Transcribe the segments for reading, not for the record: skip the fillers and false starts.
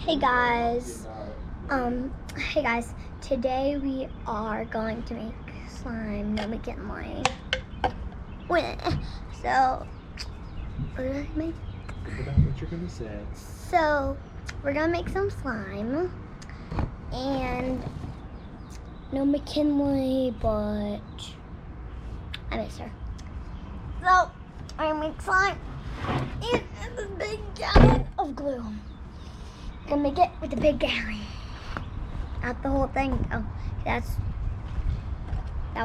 Hey guys, hey guys, today we are going to make slime. No, make it mine. So, what did I make? Forgot what you're gonna say. So, we're gonna make some slime, and no McKinley, but I miss her. So, I'm gonna make slime in this big gallon of glue. Gonna make it with a big gallon. Not the whole thing though. That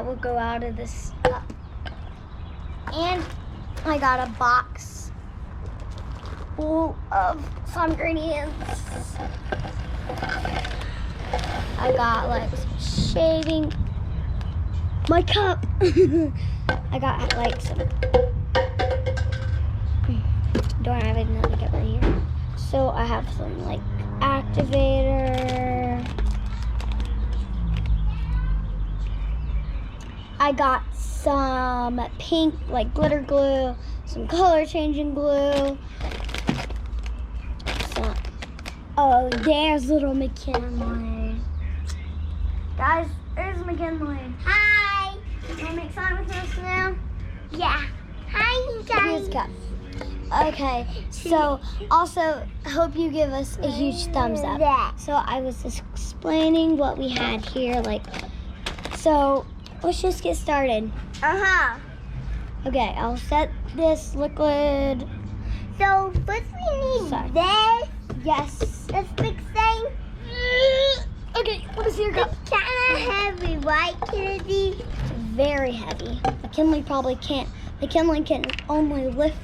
will go out of this cup. And I got a box full of some ingredients. I got like some shaving. My cup. I got like some. Don't have another cup right here. So I have some like activator. I got some pink like glitter glue, some color changing glue. Oh, there's little McKinley. Guys, there's McKinley. Hi. You wanna make slime with us now? Yeah. Hi guys. Okay, so also hope you give us a huge thumbs up. So I was just explaining what we had here, like, so let's just get started. Okay, I'll set this liquid. So first we need this. Yes. This big thing. Okay, what is your cup? It's kind of heavy, right, Kennedy? It's very heavy. McKinley probably can't. McKinley can only lift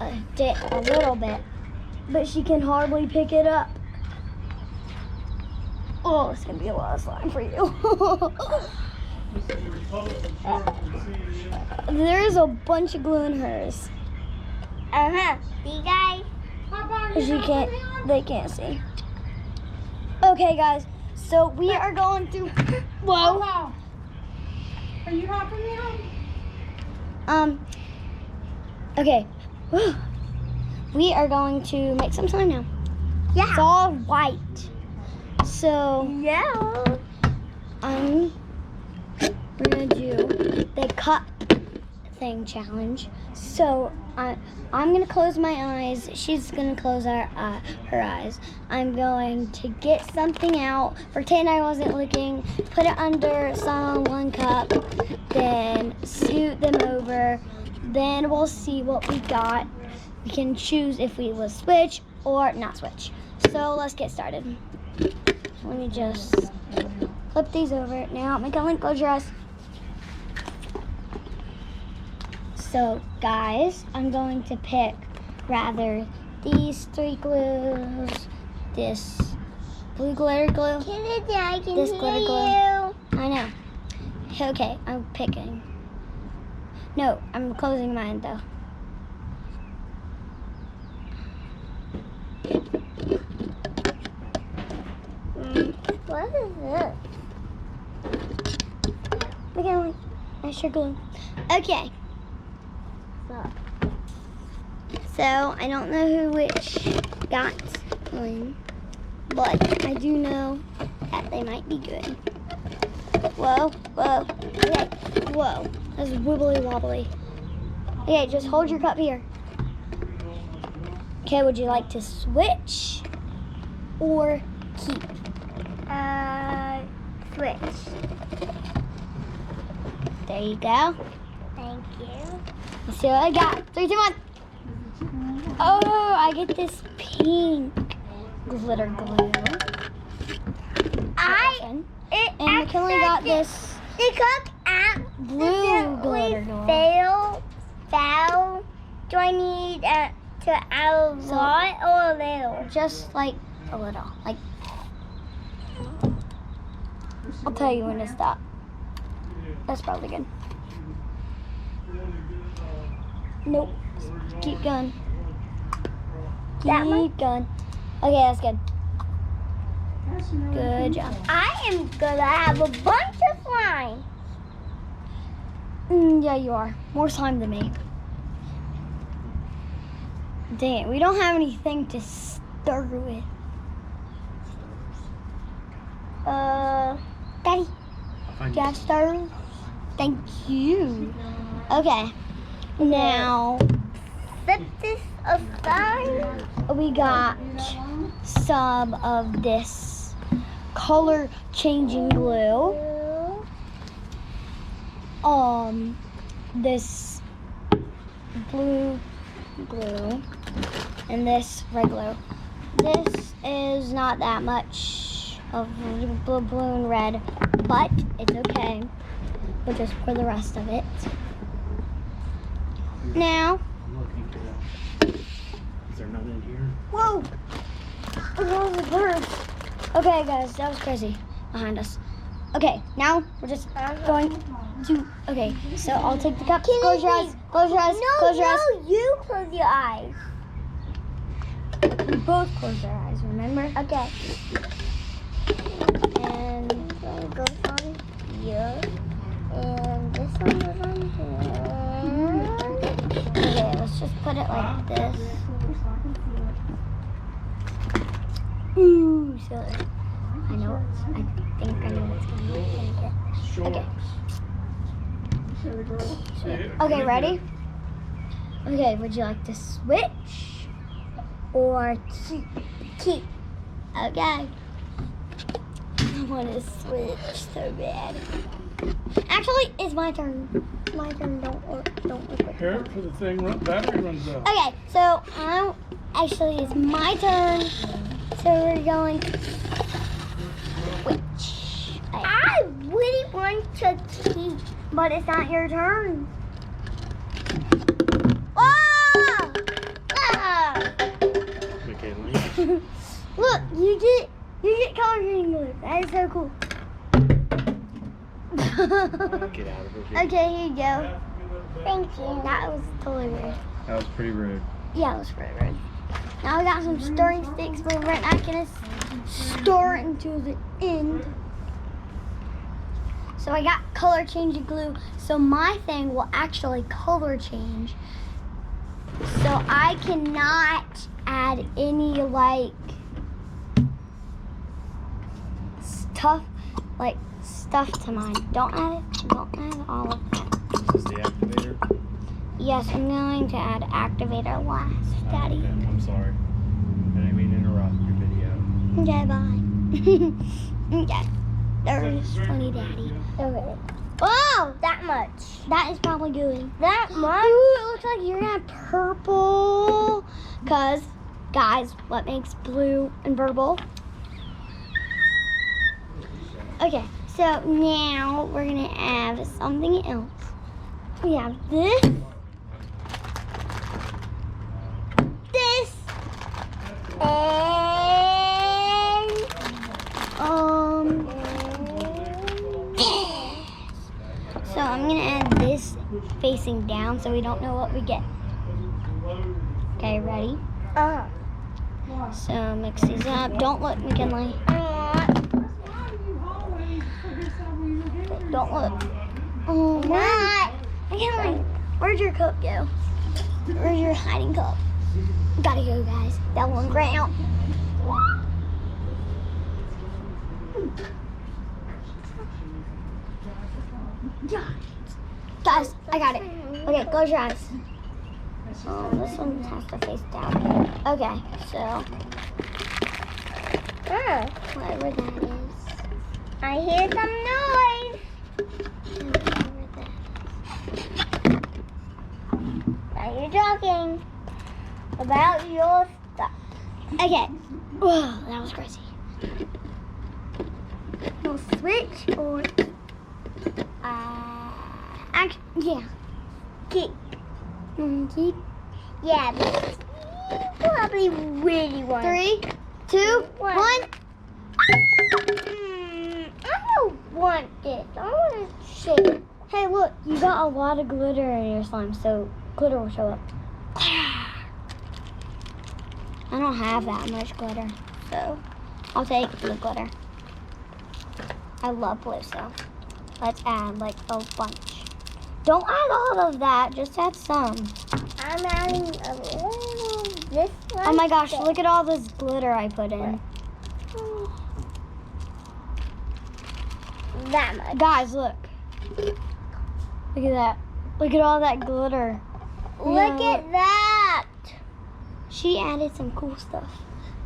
a little bit, but she can hardly pick it up. Oh, it's gonna be a lot of slime for you. There's a bunch of glue in hers. See guys? They can't see. Okay guys, so we are going through. Whoa. Are you helping me out? Okay. We are going to make some slime now. Yeah. It's all white. So yeah. We're gonna do the cup thing challenge. So I'm gonna close my eyes. She's gonna close her eyes. I'm going to get something out. Pretend I wasn't looking. Put it under one cup. Then scoot them over. Then we'll see what we got. We can choose if we will switch or not switch. So let's get started. Let me just flip these over. Now, McKinley, close your eyes. So, guys, I'm going to pick rather these three glues, this blue glitter glue, this glitter glue. I know. Okay, I'm picking. No, I'm closing mine though. What is this? McKinley, that's your glue. Okay. So I don't know which got one, but I do know that they might be good. Whoa, whoa, okay, whoa. That's wibbly wobbly. Okay, just hold your cup here. Okay, would you like to switch or keep? Switch. There you go. Thank you. Let's see what I got. 3, 2, 1. Oh, I get this pink glitter glue. And McKinley got this blue glitter glue. Fail. Do I need to add a lot or a little? Just like a little. Like, I'll tell you when to stop. That's probably good. Nope. Keep going. Keep going. Okay, that's good. Good job. I am gonna have a bunch of slime. Yeah, you are. More slime than me. Dang it, we don't have anything to stir with. Daddy, I'll find gas stove. Thank you. Okay. Now, flip this aside. We got some of this color changing glue. This blue glue and this red glue. This is not that much of blue and red, but it's okay. We'll just pour the rest of it. Now, I'm looking for that. Is there none in here? whoa! That was a bird. Okay, guys, that was crazy behind us. Okay, now we're just going to. Okay, so I'll take the cup. Close your eyes. Close your eyes. Close your eyes. No, you close your eyes. We both close our eyes. Remember? Okay. And it goes on here, and this one goes on here. Okay, let's just put it like this. Ooh, so I know. I think I know what's gonna get. Okay. Okay, ready? Okay, would you like to switch or keep? Okay. I want to switch so bad. Actually, it's my turn. My turn. Don't look at Here, for the thing, battery runs out. Okay, so actually it's my turn. So we're going to switch. I really want to keep, but it's not your turn. Oh! Ah! McKinley. Look, you get color green glue. That is so cool. Get out of here. Okay, here you go. Thank you. That was totally rude. That was pretty rude. Yeah, it was pretty rude. Now we got some stirring sticks, but we're not gonna stir it until the end. So I got color changing glue, so my thing will actually color change. So I cannot add any stuff to mine. Don't add it. Don't add all of that. Is this the activator? Yes, I'm going to add activator last, Daddy. Okay, I'm sorry. I didn't mean to interrupt your video. Okay, bye. Okay. That was funny, Daddy. Okay. Oh, that much. That is probably gooey. That much? Ooh, it looks like you're gonna have purple. Cause, guys, what makes blue and purple? Okay, so now we're gonna add something else. We have this. This. And so I'm gonna add this facing down so we don't know what we get. Okay, ready? So mix these up. Don't look, McKinley. Don't look. Oh my! McKinley, where'd your cup go? Where's your hiding cup? Gotta go, guys. That one ground. Guys, I got it. Okay, close your eyes. Oh, this one has to face down. Okay, so whatever that is. I hear some noise. Now you're talking about your stuff. Okay. Whoa, that was crazy. We'll switch or yeah. Keep. Keep. Yeah, but you probably really want. 3, 2, 1. I don't want this. I want to shake it. Hey, look, you got a lot of glitter in your slime, so glitter will show up. I don't have that much glitter, so I'll take the glitter. I love blue, so let's add like a bunch. Don't add all of that, just add some. I'm adding a little this one. Oh my gosh, look at all this glitter I put in. that much. Guys, look. Look at that. Look at all that glitter. Look at that. She added some cool stuff.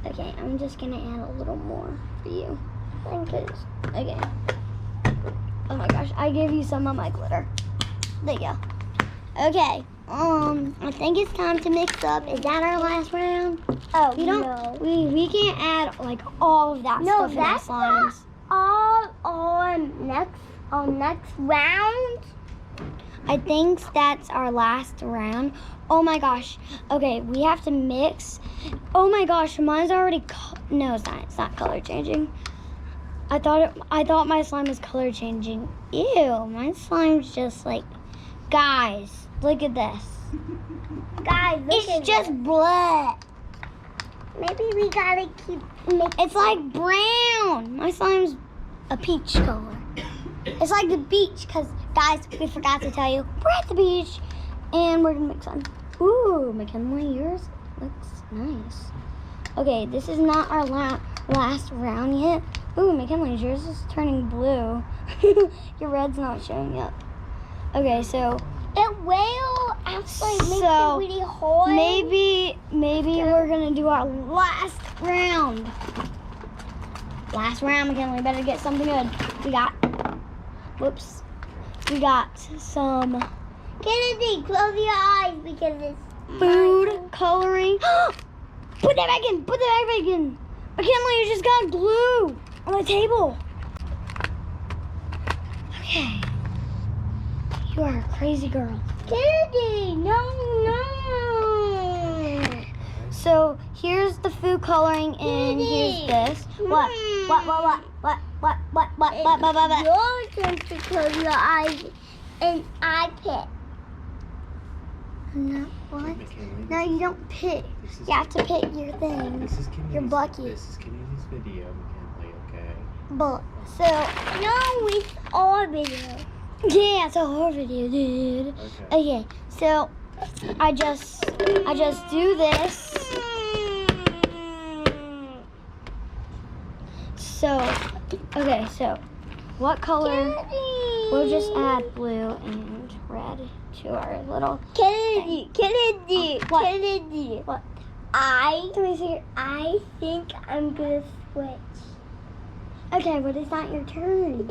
Okay, I'm just gonna add a little more for you. Okay. Oh my gosh, I gave you some of my glitter. There you go. Okay. I think it's time to mix up. Is that our last round? Oh, We don't. no. We can't add like all of that No, stuff in our that's slimes. all on next round. I think that's our last round. Oh my gosh. Okay, we have to mix. Oh my gosh, mine's already. No, it's not. It's not color changing. I thought my slime was color changing. Ew, my slime's just like. Guys, look at this. Guys, look at It's just this. blood. Maybe we gotta keep mixing. It's like brown. My slime's a peach color. It's like the beach, because, guys, we forgot to tell you, we're at the beach, and we're going to mix them. Ooh, McKinley, yours looks nice. Okay, this is not our last round yet. Ooh, McKinley, yours is turning blue. Your red's not showing up. Okay, so It will actually make So, it really hard. maybe we're going to do our last round. Last round, McKinley, better get something good. We got some Kennedy, close your eyes because it's food coloring. Put that back in. McKinley, you just got glue on the table. Okay. You are a crazy girl. Kennedy, no. So here's the food coloring and here's this. What? Your turn to close your eyes and I pick. No, what? McKinley, No, you don't pick. this is, You have to pick your things. this is Kennedy's, your bucket. This is Kennedy's video, McKinley, okay? But so No, it's our video. yeah, it's a whole video, dude. Okay. Okay, so I just do this. So what color? We'll just add blue and red to our little. Kennedy. What? Kennedy. What? I Let me see. think I'm gonna switch. Okay, but it's not your turn.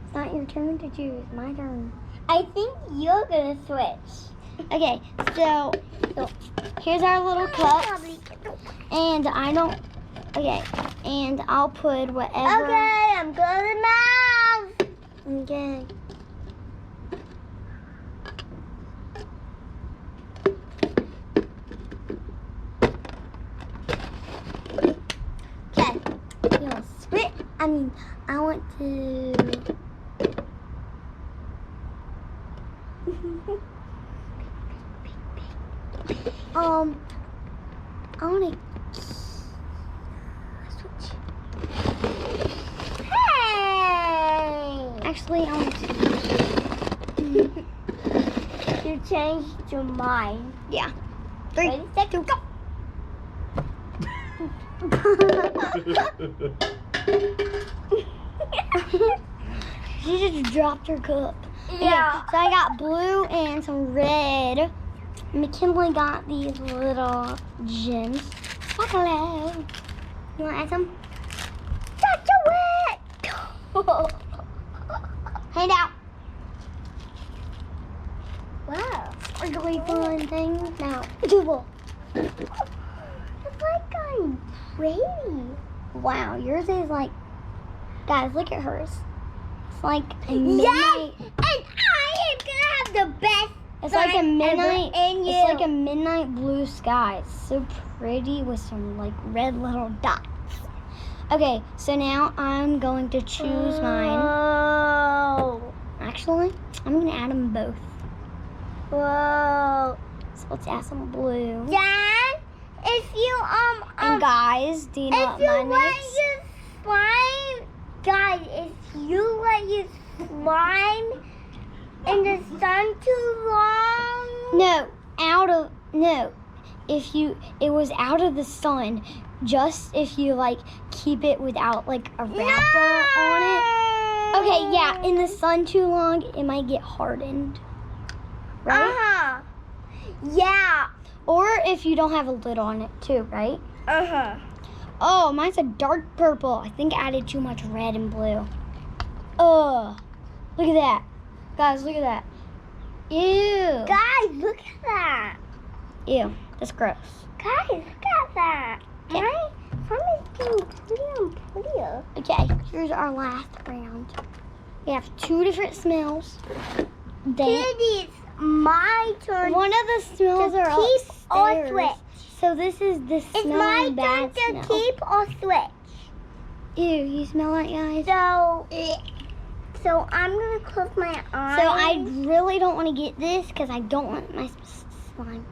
It's not your turn to choose. My turn. I think you're gonna switch. Okay, so here's our little cups, and I don't. Okay, and I'll put whatever. Okay, I'm going mouse. Okay. Okay. You'll spit. I want to. I want to switch. Hey! Actually, I want to. You changed your mind. Yeah. 3, Ready, set, 2, go. She just dropped her cup. Yeah. Okay, so I got blue and some red. McKinley got these little gems. Hello. You want to add some? Such a wet. Hand out. Wow. Sparkly fun thing. Now, double. It's like I'm pretty. Wow, yours is like. Guys, look at hers. It's like a Yes! midnight. And I am gonna have the best. It's like a slime midnight. ever in you. It's like a midnight blue sky. It's so pretty with some like red little dots. Okay, so now I'm going to choose mine. Whoa. Actually, I'm gonna add them both. Whoa. So let's add some blue. Dad, if you And guys, do you know if what you mine let is? your slime, guys, if you let your slime in the sun too long, If it was out of the sun, just if you like keep it without like a wrapper on it. Okay, yeah, in the sun too long, it might get hardened. Right? Uh-huh. Yeah. Or if you don't have a lid on it too, right? Uh-huh. Oh, mine's a dark purple. I think I added too much red and blue. Ugh. Look at that. Guys, look at that. Ew. Guys, look at that. Ew. That's gross. Guys, look at that. Okay. My farm is getting prettier and prettier. Okay, here's our last round. We have 2 different smells. They, It's my turn. one of the smells to are keep or upstairs. switch. So this is the It's smell my bad turn to smell. keep or switch. Ew, you smell that, guys? So I'm gonna close my eyes. So I really don't want to get this because I don't want my slime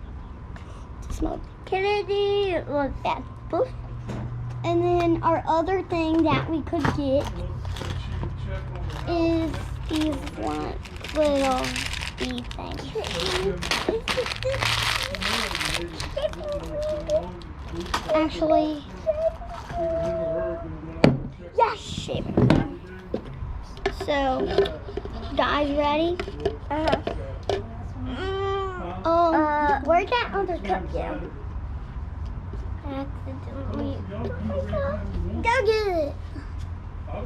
to smell Kennedy was bad. Boof. And then our other thing that we could get is these one little bee things. Actually, Yes. shaving cream. So, guys, ready? Where'd that other cup go? Accidentally. Go get it.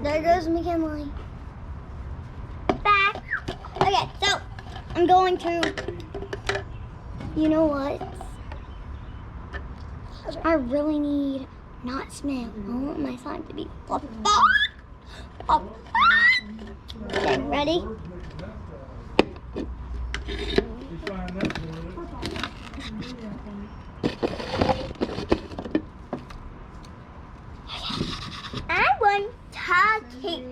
There goes McKinley. Back. Okay, so I'm going to. You know what? I really need not smell. I want my slime to be. Okay, ready? I want turkey.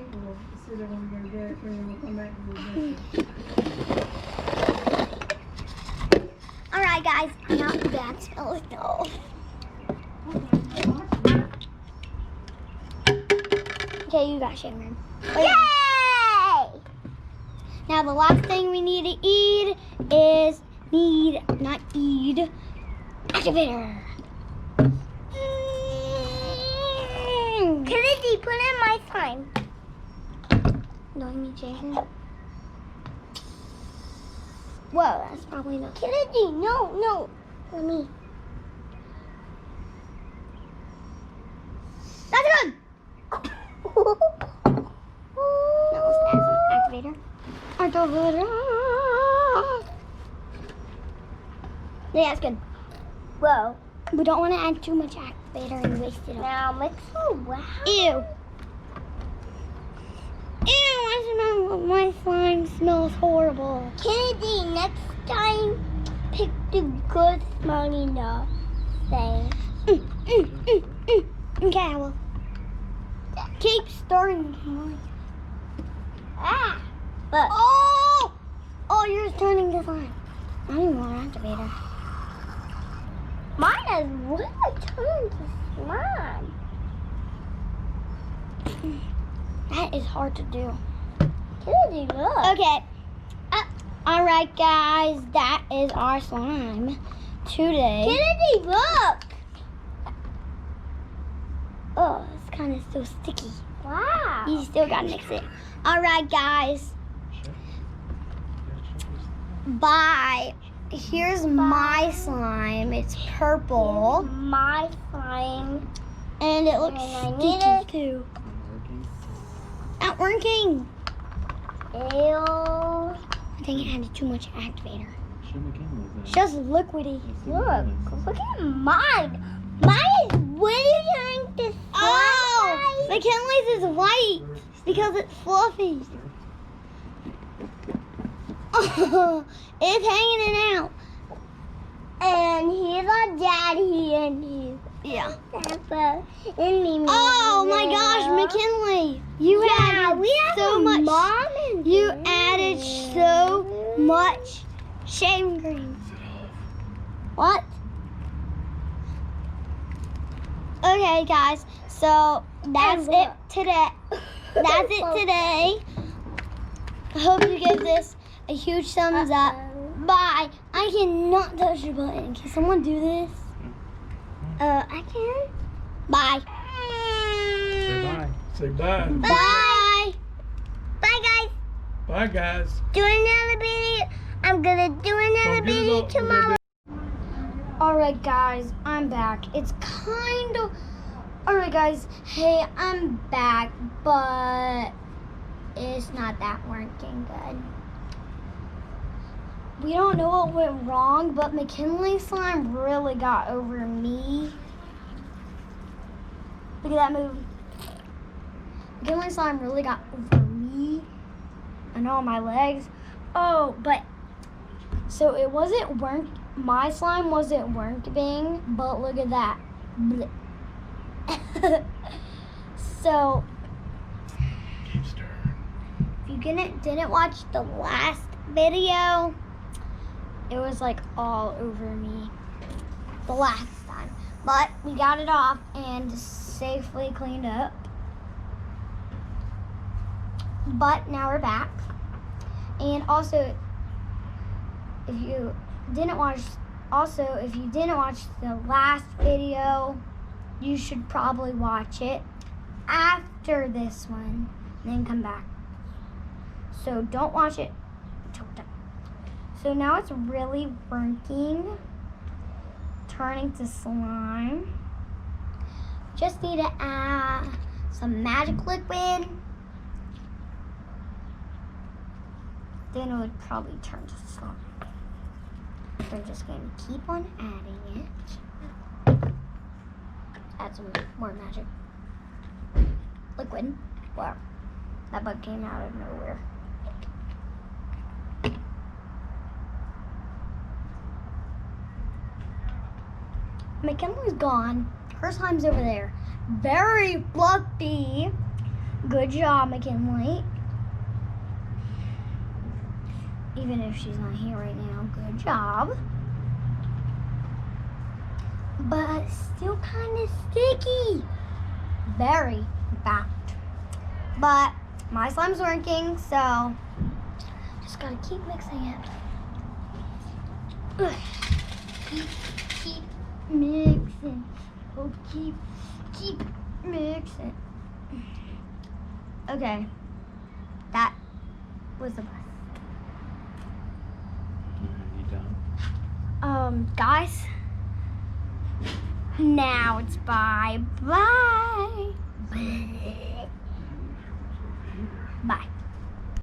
Alright, guys. Not the bad smell. No. Okay, you got shaving cream. Yay! Now the last thing we need to eat is activator. Kennedy, put in my slime. Do I need Jason? Whoa, that's probably not. Kennedy, no. Let me. That's good. Now let's add some activator. Yeah, that's good. Whoa. We don't want to add too much activator and waste it all. Now mix it well. Ew. I smell, my slime smells horrible. Kennedy, next time pick the good smelling thing. Okay, I will. Keep stirring. Ah! Look. Oh, yours turning to slime. I don't even want an activator. Mine is really turned to slime. That is hard to do. Kennedy, look. Okay. All right, guys. That is our slime today. Kennedy, look. Oh, it's kind of still sticky. Wow. You still gotta mix it. All right, guys. Bye. Here's my slime. It's purple. My slime. And it looks And I need sticky too. Not working. Ew. I think I added too much activator. Show McKinley It's that. just liquidy. Look at mine. Mine is really turning to slime. Oh, McKinley's is white because it's fluffy. Oh, it's hanging it out. And he's our daddy and he's Yeah. Papa and me. Oh my gosh, McKinley, you added we have so a much. mom and You dad. added so much shaving cream. What? Okay, guys. So that's And it today. That's it today. I hope you give this a huge thumbs up. Bye. I cannot touch the button. Can someone do this? I can. Bye. Say bye. Say bye. Bye. Bye, guys. Do another video. I'm gonna do another video tomorrow. Alright guys, I'm back. It's kind of... Alright guys, hey, I'm back, but it's not that working good. We don't know what went wrong, but McKinley slime really got over me. Look at that move. McKinley slime really got over me and all my legs. Oh, but so it wasn't work. My slime wasn't working, but look at that. Blech. So Keep stirring. if you didn't watch the last video, it was like all over me the last time. But we got it off and safely cleaned up. But now we're back. And also, if you didn't watch the last video, you should probably watch it after this one and then come back. So don't watch it until we're done. So now it's really working, turning to slime. Just need to add some magic liquid. Then it would probably turn to slime. We're just going to keep on adding it. Add some more magic liquid. Wow, that bug came out of nowhere. McKinley's gone. Her slime's over there. Very fluffy. Good job, McKinley. Even if she's not here right now, good job. But still kind of sticky. Very, in fact. But my slime's working, so just gotta keep mixing it. Ugh. Keep mixing. Oh, keep mixing. Okay, that was the best. You done? Guys, now it's bye. Bye. Bye.